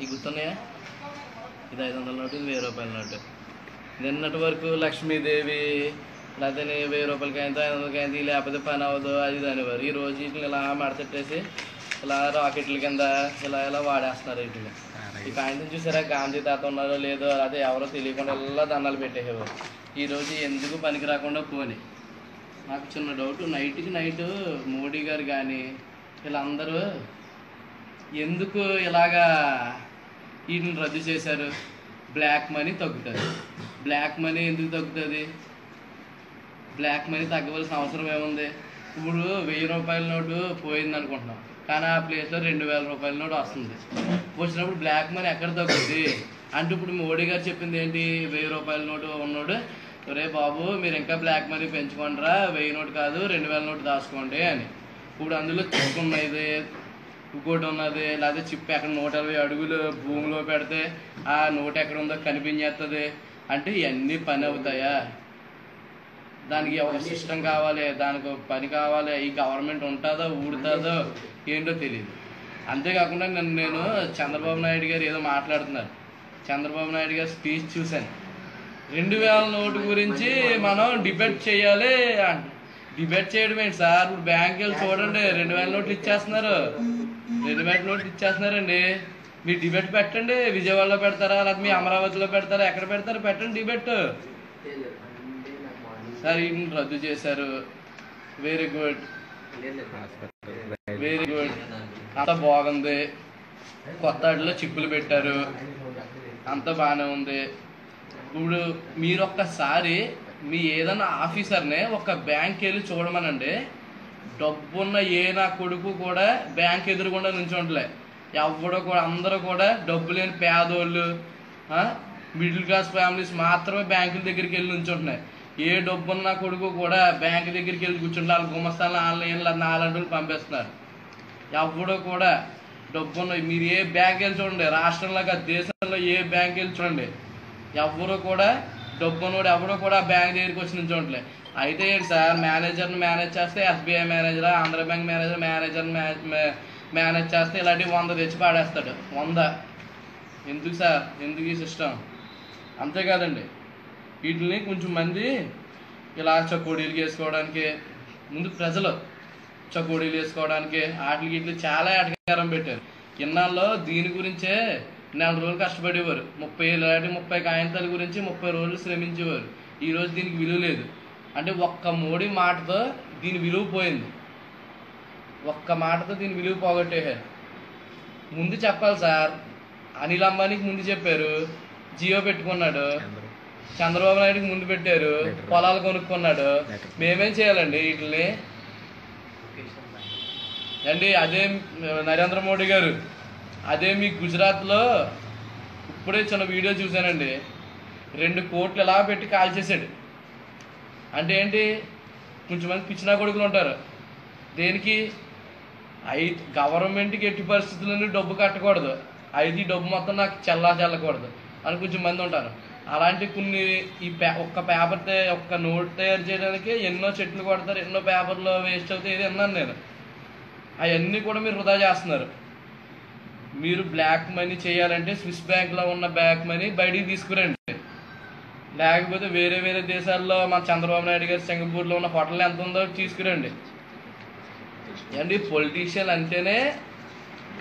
ఈ గుర్తున్నాయా? ఇది 500 నోటు, ఇది 1000 రూపాయల నోటు. నిన్నటి వరకు లక్ష్మీదేవి లేకపోతే 1000 రూపాయలకి అయిందో 500 అయింది, లేకపోతే పని అవ్వదు అది అనేవారు. ఈ రోజు వీటిని ఇలా మడతెట్టేసి ఇలా రాకెట్ల కింద ఇలా వాడేస్తున్నారు. వీటిని ఈ కాయింట్ని చూసారా? గాంధీ తాత ఉన్నారో లేదో అదే ఎవరో తెలియకుండా ఇలా దండాలు పెట్టేసేవారు. ఈరోజు ఎందుకు పనికి రాకుండా పోని. నాకు చిన్న డౌట్, నైట్కి నైట్ మోడీ గారు కానీ వీళ్ళందరూ ఎందుకు ఇలాగా వీటిని రద్దు చేశారు? బ్లాక్ మనీ తగ్గుతుంది. బ్లాక్ మనీ ఎందుకు తగ్గుతుంది? బ్లాక్ మనీ తగ్గవలసిన అవసరం ఏముంది? ఇప్పుడు 1000 రూపాయల నోటు పోయింది అనుకుంటున్నాం, కానీ ఆ ప్లేస్లో 2000 రూపాయల నోటు వస్తుంది. వచ్చినప్పుడు బ్లాక్ మనీ ఎక్కడ తగ్గుద్ది అంటే ఇప్పుడు మోడీ గారు చెప్పింది ఏంటి? 1000 రూపాయల నోటు ఉన్నాడు, రే బాబు మీరు ఇంకా బ్లాక్ మనీ పెంచుకోండిరా, 1000 నోటు కాదు 2000 నోటు దాచుకోండి అని. ఇప్పుడు అందులో చిప్ ఉన్నది, ఇంకోటి ఉన్నది, లేకపోతే చిప్ ఎక్కడ 120 అడుగులు భూమిలో పెడితే ఆ నోటు ఎక్కడ ఉందో కనిపించేస్తుంది. అంటే ఇవన్నీ పని అవుతాయా? దానికి ఒక సిస్టమ్ కావాలి, దానికి ఒక పని కావాలి. ఈ గవర్నమెంట్ ఉంటుందో ఊడుతుందో ఏంటో తెలియదు. అంతేకాకుండా నేను చంద్రబాబు నాయుడు గారు ఏదో మాట్లాడుతున్నారు. చంద్రబాబు నాయుడు గారు స్పీచ్ చూశాను. 2000 నోటు గురించి మనం డిబేట్ చేయాలి అంట. డిబేట్ చేయడం ఏంటి సార్? ఇప్పుడు బ్యాంక్ వెళ్ళి చూడండి, 2000 నోట్లు ఇచ్చేస్తున్నారు, 2000 నోట్లు ఇచ్చేస్తున్నారండి. మీరు డిబేట్ పెట్టండి, విజయవాడలో పెడతారా లేకపోతే మీ అమరావతిలో పెడతారా, ఎక్కడ పెడతారా పెట్టండి డిబేట్. సార్ వీటిని రద్దు చేశారు, వెరీ గుడ్ వెరీ గుడ్, అంత బాగుంది. కొత్త వాటిలో చిప్పులు పెట్టారు, అంత బాగానే ఉంది. ఇప్పుడు మీరు ఒక్కసారి మీ ఏదైనా ఆఫీసర్ని ఒక బ్యాంక్ వెళ్ళి చూడమనండి, డబ్బున్న ఏ నా కొడుకు కూడా బ్యాంక్ ఎదురుకుండా నుంచోంటలే. ఎవడో కూడా, అందరూ కూడా డబ్బు లేని పేదోళ్ళు, మిడిల్ క్లాస్ ఫ్యామిలీస్ మాత్రమే బ్యాంకుల దగ్గరికి వెళ్ళి నుంచుంటున్నాయి. ఏ డబ్బున్న కొడుకు కూడా బ్యాంక్ దగ్గరికి వెళ్ళి కూర్చుంటే వాళ్ళు గుమస్తాలను ఆన్లైన్లో 4 రోజులు పంపిస్తున్నారు. ఎవడో కూడా డబ్బున్న, మీరు ఏ బ్యాంక్ వెళ్ళి చూడండి, రాష్ట్రంలో కాదు దేశంలో ఏ బ్యాంక్ వెళ్ళి చూడండి, ఎవరు కూడా డబ్బునోడు ఎవడో కూడా బ్యాంక్ దగ్గరికి వచ్చి నుంచోంటలే. అయితే ఏంటి సార్, మేనేజర్ని మేనేజ్ చేస్తే ఎస్బీఐ మేనేజరా, ఆంధ్ర బ్యాంక్ మేనేజర్ని మేనేజ్ చేస్తే ఇలాంటివి 100 తెచ్చి పాడేస్తాడు. 100 ఎందుకు సార్? ఎందుకు ఈ సిస్టమ్? అంతేకాదండి, వీటిని కొంచెం మంది ఇలా చకోడీలు వేసుకోవడానికి, ముందు ప్రజలు చకోడీలు వేసుకోవడానికి వాటికి ఇట్లు చాలా ఎటకారం పెట్టారు. ఇన్నాళ్ళు దీని గురించే 4 రోజులు కష్టపడేవారు. 30 కాయంతాల గురించి 30 రోజులు శ్రమించేవారు. ఈరోజు దీనికి విలువ లేదు. అంటే ఒక్క మోడీ మాటతో దీని విలువ పోయింది. ఒక్క మాటతో దీని విలువ పోగొట్టేశారు. ముందు చెప్పాలి సార్. అనిల్ అంబానీకి ముందు చెప్పారు, జియో పెట్టుకున్నాడు. చంద్రబాబు నాయుడుకి ముందు పెట్టారు, పొలాలు కొనుక్కున్నాడు. మేమేం చేయాలండి వీటిని అండి? అదే నరేంద్ర మోడీ గారు, అదే మీ గుజరాత్లో ఇప్పుడే చిన్న వీడియో చూశానండి, 2 కోట్లు ఎలా పెట్టి కాల్చేసాడు. అంటే ఏంటి? కొంచెం మంది పిచ్చినా కొడుకులు ఉంటారు. దేనికి? గవర్నమెంట్కి ఎట్టి పరిస్థితుల్లో డబ్బు కట్టకూడదు, అయితే డబ్బు మొత్తం నాకు చెల్లకూడదు అని కొంచెం మంది ఉంటారు. అలాంటి కొన్ని ఒక్క పేపర్ ఒక్క నోట్ తయారు చేయడానికి ఎన్నో చెట్లు కొడతారు, ఎన్నో పేపర్లో వేస్ట్ అవుతాయి. ఇది అన్నాను నేను. అవన్నీ కూడా మీరు వృధా చేస్తున్నారు. మీరు బ్లాక్ మనీ చేయాలంటే స్విస్ బ్యాంక్లో ఉన్న బ్లాక్ మనీ బయటికి తీసుకురండి, లేకపోతే వేరే వేరే దేశాల్లో మన చంద్రబాబు నాయుడు గారు సింగపూర్లో ఉన్న హోటల్ ఎంత ఉందో తీసుకురండి. అండి పొలిటీషియన్ అంటేనే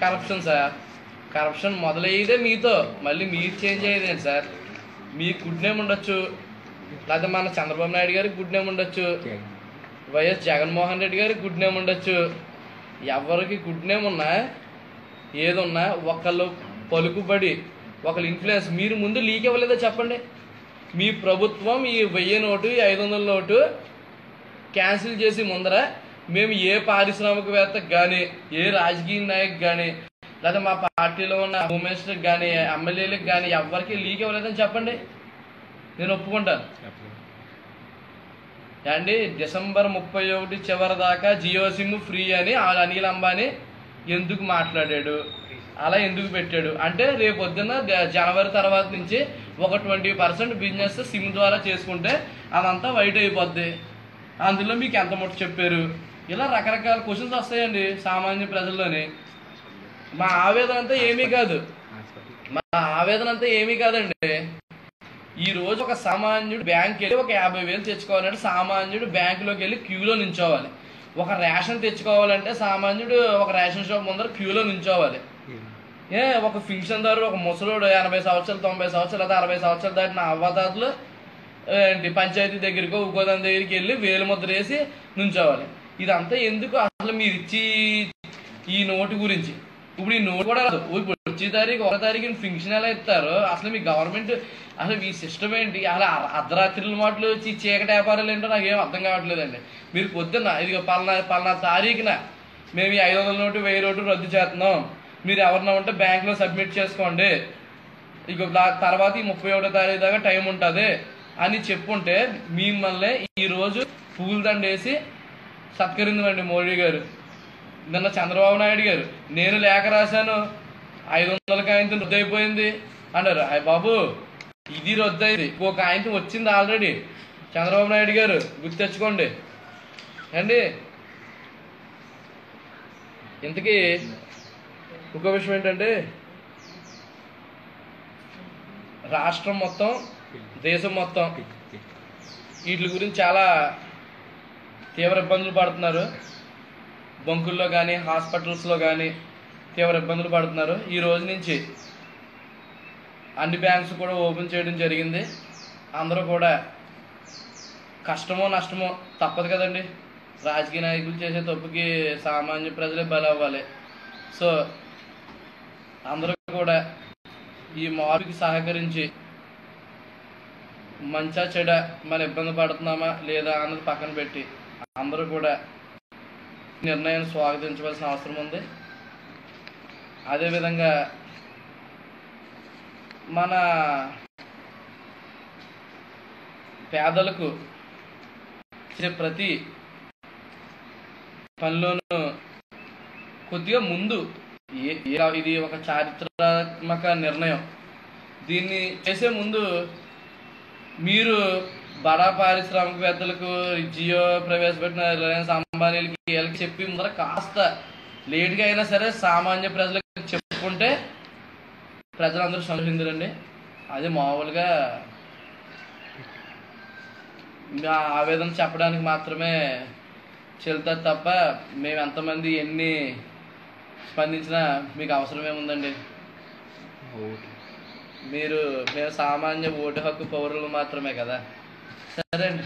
కరప్షన్ సార్. కరప్షన్ మొదలయ్యేదే మీతో, మళ్ళీ మీరు చేంజ్ అయ్యేదేంటి సార్? మీకు గుడ్ నేమ్ ఉండొచ్చు, లేకపోతే మన చంద్రబాబు నాయుడు గారికి గుడ్ నేమ్ ఉండొచ్చు, వైఎస్ జగన్మోహన్ రెడ్డి గారికి గుడ్ నేమ్ ఉండొచ్చు. ఎవరికి గుడ్ నేమ్ ఉన్నా ఏదున్నా ఒకళ్ళు పలుకుబడి, ఒకళ్ళు ఇన్ఫ్లుయెన్స్, మీరు ముందు లీక్ ఇవ్వలేదో చెప్పండి. మీ ప్రభుత్వం ఈ 1000 నోటు, ఈ 500 నోటు క్యాన్సిల్ చేసి ముందర మేము ఏ పారిశ్రామికవేత్తకు కానీ, ఏ రాజకీయ నాయకు కానీ, లేదా మా పార్టీలో ఉన్న హోమ్ మినిస్టర్కి కానీ, ఎమ్మెల్యేలకు కానీ ఎవరికి లీక్ ఇవ్వలేదని చెప్పండి, నేను ఒప్పుకుంటాను. అండి డిసెంబర్ 31 చివరి దాకా జియో సిమ్ ఫ్రీ అని అనిల్ అంబానీ ఎందుకు మాట్లాడాడు? అలా ఎందుకు పెట్టాడు అంటే, రేపు పొద్దున్న జనవరి తర్వాత నుంచి ఒక 20% బిజినెస్ సిమ్ ద్వారా చేసుకుంటే అదంతా వైట్ అయిపోద్ది. అందులో మీకు ఎంత ముట్ట చెప్పారు? ఇలా రకరకాల క్వశ్చన్స్ వస్తాయండి సామాన్య ప్రజల్లోని. మా ఆవేదన అంతా ఏమీ కాదు, మా ఆవేదన అంతా ఏమీ కాదండి. ఈ రోజు ఒక సామాన్యుడు బ్యాంక్ వెళ్ళి ఒక 50,000 తెచ్చుకోవాలంటే సామాన్యుడు బ్యాంకులోకి వెళ్ళి క్యూలో నించోవాలి. ఒక రేషన్ తెచ్చుకోవాలంటే సామాన్యుడు ఒక రేషన్ షాప్ ముందర క్యూలో నించోవాలి. ఒక పింఛన్దారు, ఒక ముసలోడు 80 సంవత్సరాలు 90 సంవత్సరాలు లేదా 60 సంవత్సరాలు దాటిన అవ్వతాతలు ఏంటి పంచాయతీ దగ్గరికి ఉకోదాని దగ్గరికి వెళ్ళి వేలు ముద్ర వేసి నుంచోవాలి. ఇదంతా ఎందుకు? అసలు మీరు ఇచ్చి ఈ నోటు గురించి ఇప్పుడు ఈ నోటు కూడా ఇప్పుడు వచ్చే తారీఖు 1 తారీఖున ఫింక్షన్ ఎలా ఇస్తారు? అసలు మీ గవర్నమెంట్ అసలు ఈ సిస్టమ్ ఏంటి? అసలు అర్ధరాత్రుల మాటలు వచ్చి చీకటి వ్యాపారాలు ఏంటో నాకు ఏం అర్థం కావట్లేదండి. మీరు పొద్దున్న ఇది పలానా తారీఖున మేము ఈ 500 నోటు 1000 నోటు రద్దు చేస్తున్నాం, మీరు ఎవరన్నా ఉంటే బ్యాంకులో సబ్మిట్ చేసుకోండి, ఇక తర్వాత ఈ 31వ తారీఖు దాకా టైం ఉంటుంది అని చెప్పుంటే మిమ్మల్ని ఈరోజు పూలదండ వేసి సత్కరించమండి మోడీ గారు. నిన్న చంద్రబాబు నాయుడు గారు నేను లేఖ రాశాను 500 కాయంతో రద్దు అయిపోయింది అన్నారు. అయ్య బాబు, ఇది రద్దు అయింది, ఇంకో కాయంతో వచ్చింది ఆల్రెడీ. చంద్రబాబు నాయుడు గారు గుర్తెచ్చుకోండి అండి. ఇంతకీ ఇంకో విషయం ఏంటంటే, రాష్ట్రం మొత్తం దేశం మొత్తం వీటి గురించి చాలా తీవ్ర ఇబ్బందులు పడుతున్నారు. బంకుల్లో కానీ హాస్పిటల్స్లో కానీ తీవ్ర ఇబ్బందులు పడుతున్నారు. ఈ రోజు నుంచి అన్ని బ్యాంక్స్ కూడా ఓపెన్ చేయడం జరిగింది. అందరూ కూడా కష్టమో నష్టమో తప్పదు కదండి. రాజకీయ నాయకులు చేసే తప్పుకి సామాన్య ప్రజలే బలవ్వాలి. సో అందరూ కూడా ఈ మార్పుకి సహకరించి మంచా చెడ మన ఇబ్బంది పడుతున్నామా లేదా అన్నది పక్కన పెట్టి అందరూ కూడా నిర్ణయాన్ని స్వాగతించవలసిన అవసరం ఉంది. అదేవిధంగా మన పేదలకు ప్రతి పనిలోనూ కొద్దిగా ముందు ఇది ఒక చారిత్రాత్మక నిర్ణయం. దీన్ని చేసే ముందు మీరు బడా పారిశ్రామికవేత్తలకు, జియో ప్రవేశపెట్టిన రిలయన్స్ అంబానీలకి వీళ్ళకి చెప్పి ముందర కాస్త లేట్గా అయినా సరే సామాన్య ప్రజలకు చెప్పుకుంటే ప్రజలందరూ సంతోషించరండి. అది మామూలుగా మా ఆవేదన చెప్పడానికి మాత్రమే చెల్తుంది తప్ప మేము ఎంతమంది ఎన్ని స్పందించినా మీకు అవసరమేముందండి. మేము సామాన్య ఓటు హక్కు పౌరులు మాత్రమే కదా. సరే అండి.